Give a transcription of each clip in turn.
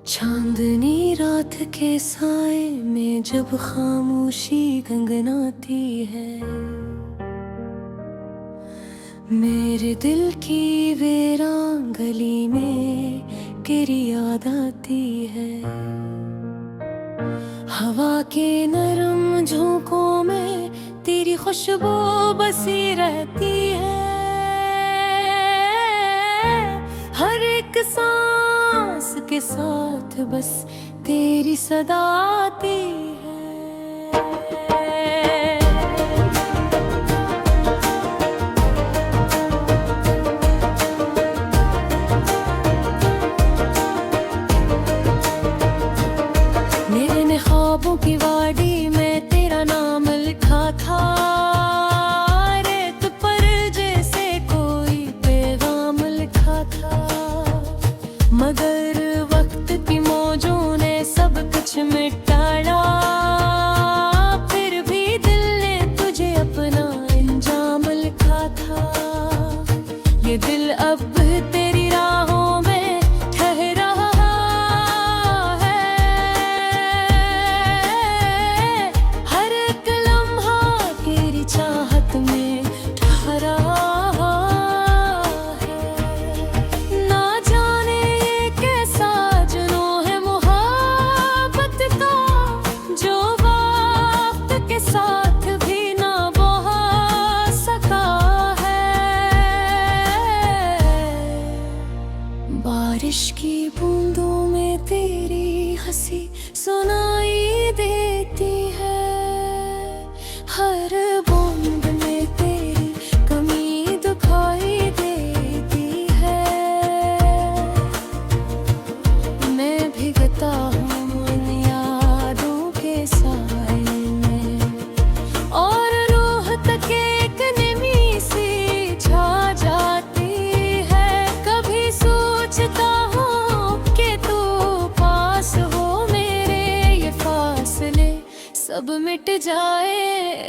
चांदनी रात के साए में जब खामोशी गंगनाती है, मेरे दिल की वीरान गली में तेरी याद आती है। हवा के नरम झोंकों में तेरी खुशबू बसी रहती है। हर एक सांस के साथ बस तेरी सदा आती है। मेरे ने ख्वाबों की वाड़ी में तेरा नाम लिखा था, रेत पर जैसे कोई पैगाम लिखा था। मगर वक्त की मौजों ने सब कुछ मिटाया, फिर भी दिल ने तुझे अपना इंजाम लिखा था। ये दिल अब तेरी राहों में ठहरा है, हर एक लम्हा तेरी चाहत में ठहरा है। ना जाने ये कैसा जुनून है मोहब्बत का, जो वक्त के साथ भी ना बहा सका है। बारिश की बूंदों में तेरी हंसी सुनाई देती है, हर बूंद में तेरी कमी दिखाई देती है। मैं भीगता हूँ इन यादों के साए में, और रूह तक एक नमी सी छा जाती है। कभी सोचता हूँ कि तू पास हो मेरे, ये फासले सब मिट जाए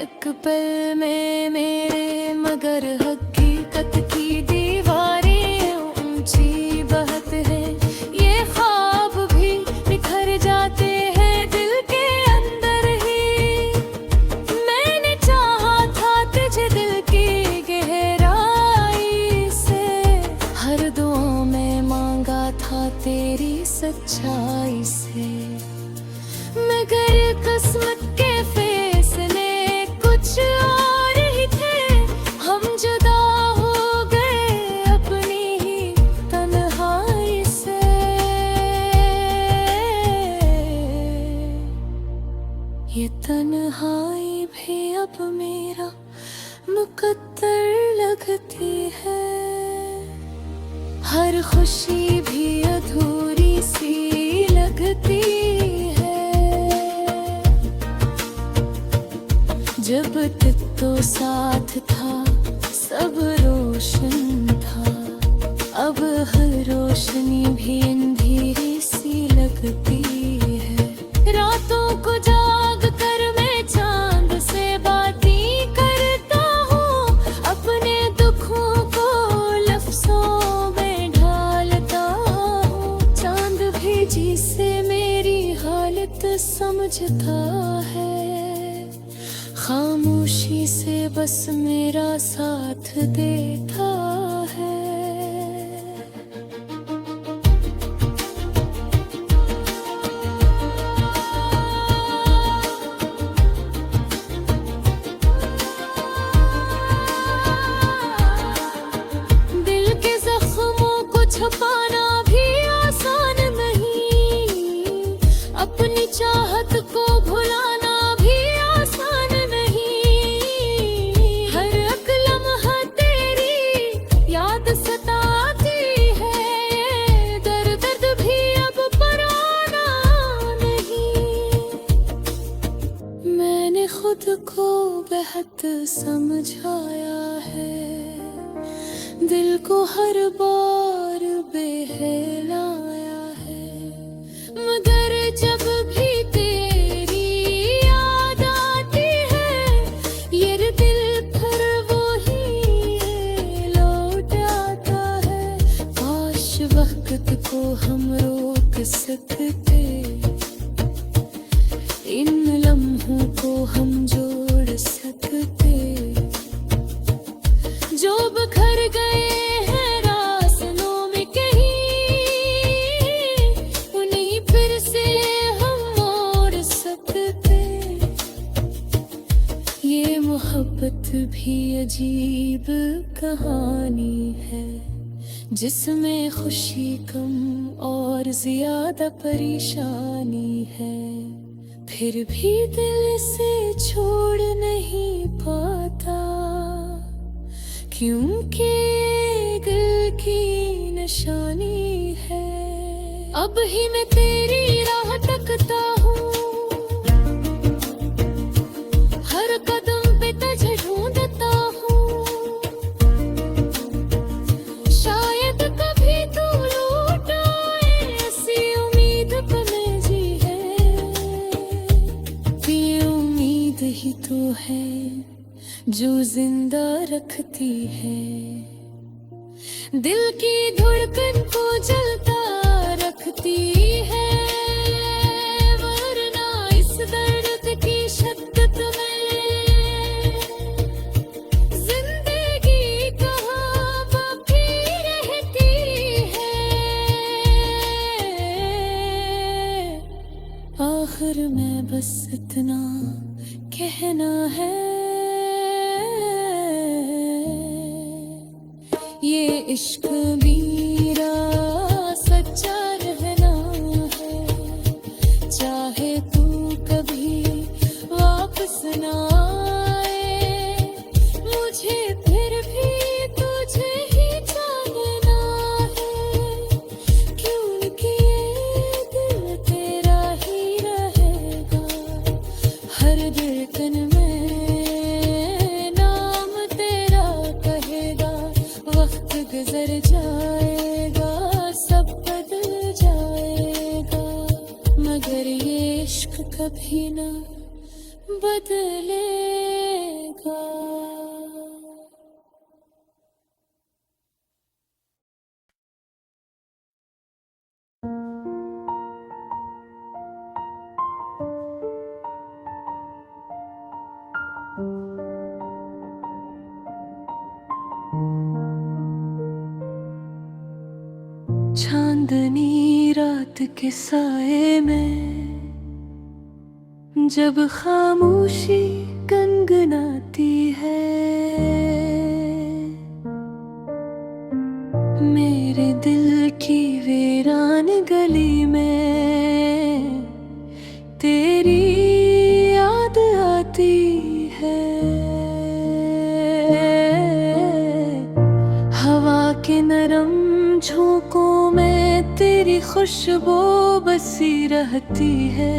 एक पल में मेरे। मगर हकीकत की दीवारें ऊंची बहुत है, ये ख्वाब भी बिखर जाते हैं दिल के अंदर ही। मैंने चाहा था तुझे दिल की गहराई से, हर दुआ में मांगा था तेरी सच्चाई से। मगर किस्मत के फैसले कुछ और ही थे, हम जुदा हो गए अपनी ही तन्हाई से। ये तन्हाई भी अब मेरा मुकद्दर लगती है, हर खुशी भी अधूरी सी लगती है। जब तक तो साथ था सब रोशन था, अब हर रोशनी भी अंधेरी सी लगती है। रातों को जाग कर मैं चांद से बातें करता हूँ, अपने दुखों को लफ्जों में ढालता हूँ। चांद भी जिसे मेरी हालत समझता है, खामोशी से बस मेरा साथ देता है। दिल के जख्मों को छुपाना भी आसान नहीं, अपनी चाहत को भुलाना भी आसान नहीं। हर एक लम्हा तेरी याद सताती है, दर्द भी अब पराना नहीं। मैंने खुद को बेहद समझाया है, दिल को हर बार बहलाया है। मगर जब भी तेरी याद आती है, ये दिल फिर वो ही लौट आता है। काश वक्त को हम रोक सकते को हम जोड़ सकते, जो बिखर गए हैं रास्तों में कहीं, उन्हें फिर से हम मोड़ सकते। ये मोहब्बत भी अजीब कहानी है, जिसमें खुशी कम और ज्यादा परेशानी है। फिर भी दिल से छोड़ नहीं पाता, क्योंकि दिल की निशानी है। अब ही मैं तेरी राह तकता हूँ, हर कदम पे तुझे ढूंढता हूँ। शायद कभी तू लौट आए, ऐसी उम्मीद पे मैं जी है। ये उम्मीद ही तो है जो जिंदा रखती है, दिल की धड़कन को जलता रखती है। वरना इस दर्द की शिद्दत में जिंदगी कहाँ बाकी रहती है। आखिर में बस इतना कहना है, ये इश्क मेरा सच्चा रहना है। चाहे तू कभी वापस ना आए, मुझे फिर भी तुझे ही जानना है। क्योंकि ये दिल तेरा ही रहेगा, हर धड़कन में नाम तेरा कहेगा। वक्त गुजर जाएगा, सब बदल जाएगा, मगर ये इश्क कभी ना बदलेगा। चांदनी रात के साए में जब खामोशी गनगनाती है, मेरे दिल की वीरान गली में तेरी याद आती है। हवा के नरम झोंकों में तेरी खुशबू बसी रहती है।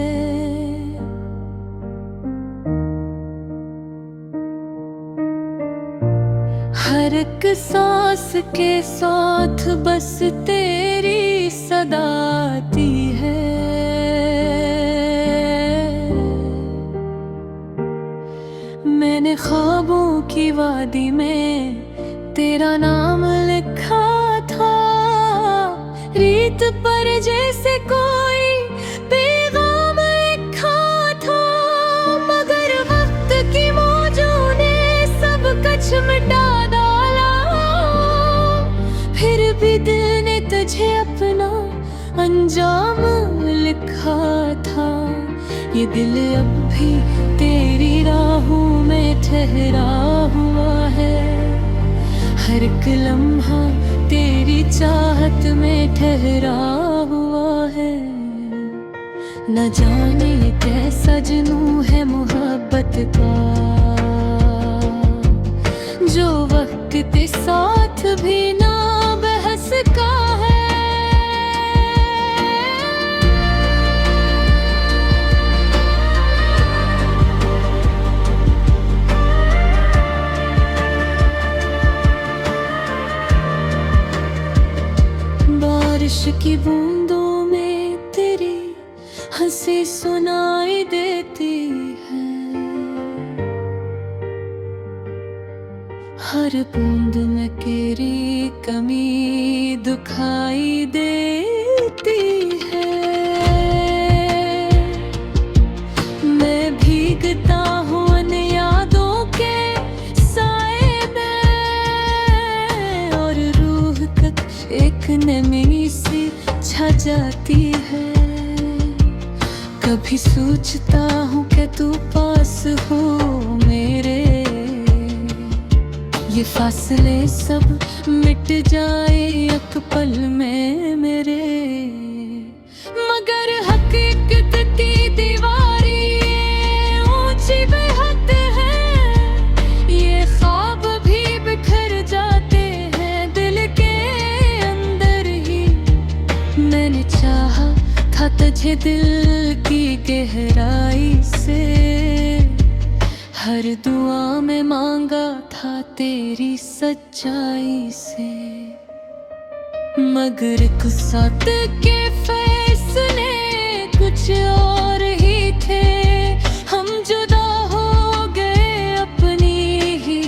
हर एक सांस के साथ बस तेरी सदा आती है। मैंने ख्वाबों की वादी में तेरा नाम लिखा था, रीत पर जैसे कोई पैगाम लिखा था। मगर वक्त की मौजों ने सब कुछ मिटा डाला, फिर भी दिल ने तुझे अपना अंजाम लिखा था। ये दिल अब भी तेरी राहों में ठहरा हुआ है, हर एक लम्हा तेरी चाहत में ठहरा हुआ है। न जाने ये कैसा जुनून है मोहब्बत का, जो वक्त के साथ भी ना बहस का है। बारिश की बूंदों में तेरी हंसी सुनाई देती है, हर बूंद में तेरी कमी दुखाई देती है। मैं भीग लगती है। कभी सोचता हूँ कि तू पास हो मेरे, ये फासले सब मिट जाए एक पल में मेरे। मगर हकीकत की दीवारें ऊंची बेहद है, ये ख्वाब भी बिखर जाते हैं दिल के अंदर ही। मैंने चाहा था तुझे दिल की गहराई से, हर दुआ में मांगा था तेरी सच्चाई से। मगर कुसात के फैसले कुछ और ही थे, हम जुदा हो गए अपनी ही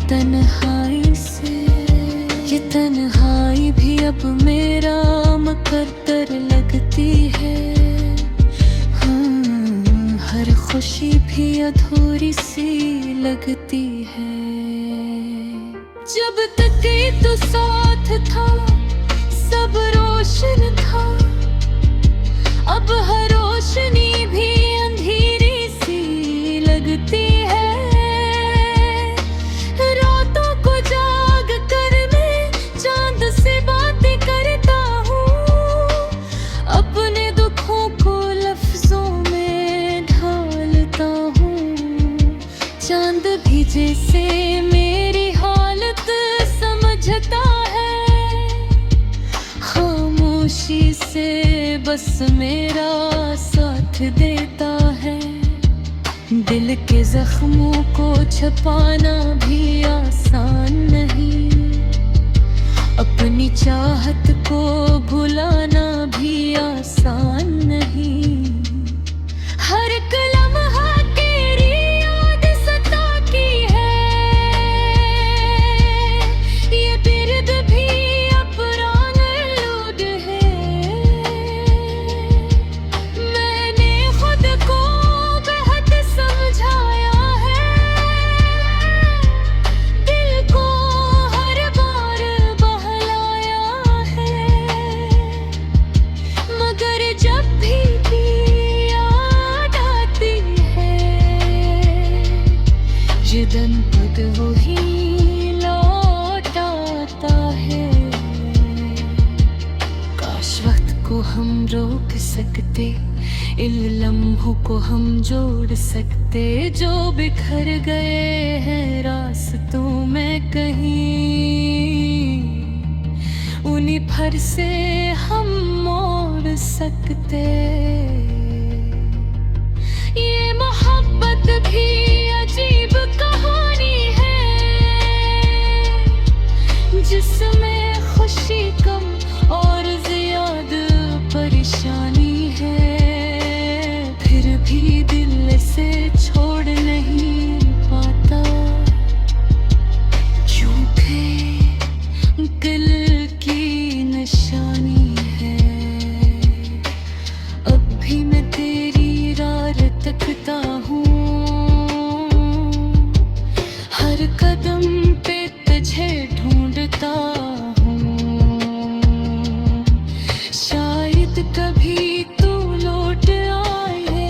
तन्हाई से। ये तन्हाई भी अब मेरा मुकद्दर लगती है, हर खुशी भी अधूरी सी लगती है। जब तक तू साथ था सब रोशन था, अब हर रोशनी भी अंधेरी सी लगती है। रातों को जाग कर मैं चांद से बातें करता हूँ, अपने दुखों को लफ्जों में ढालता हूँ। चांद भी जैसे मेरी हालत समझता है, खामोशी से बस मेरा साथ देता है। दिल के जख्मों को छुपाना भी आसान नहीं, अपनी चाहत को भुलाना भी आसान नहीं। हर लम्हा तेरी याद सताती है, ये दर्द भी अपरान लूट है। मैंने खुद को बेहद समझाया है, दिल को हर बार बहलाया है। मगर जब भी जिदन पद वही लौट आता है। काश वक्त को हम रोक सकते, इन लम्हों को हम जोड़ सकते, जो बिखर गए हैं रास्तों में कहीं। उन्हीं पर से हम मोड़ सकते। ये मोहब्बत भी अजीब कहानी है, जिसमें खुशी कम और ज्यादा परेशानी है। फिर भी दिल से छोड़ नहीं पाता, क्योंकि दिल की निशानी है। अब भी मैं तेरी राह तकता हूँ, हर कदम पे तुझे ढूंढता हूँ। शायद कभी तू लौट आए,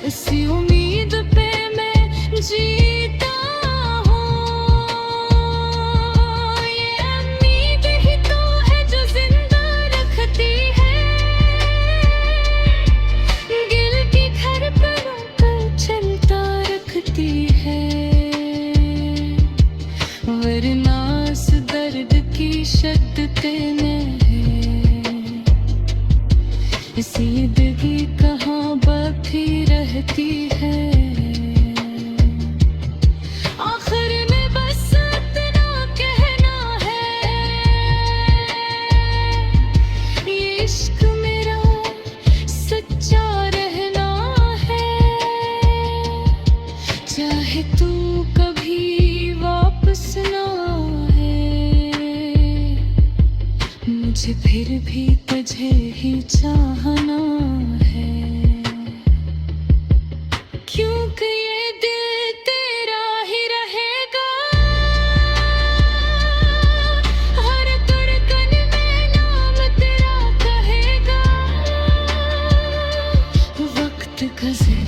इसी उम्मीद पे मैं जीता हूँ। ये उम्मीद ही तो है जो जिंदा रखती है, दिल के घर पर चलता रखती है। वरना इस दर्द की शिद्दत में है, जिंदगी कहाँ बाकी रहती है। आखिर में बस इतना कहना है, ये इश्क मेरा सच्चा रहना है। चाहे तू कभी वापस ना आए, मुझे फिर भी तुझे ही चाहना है। क्योंकि ये दिल तेरा ही रहेगा, हर धड़कन में नाम गजर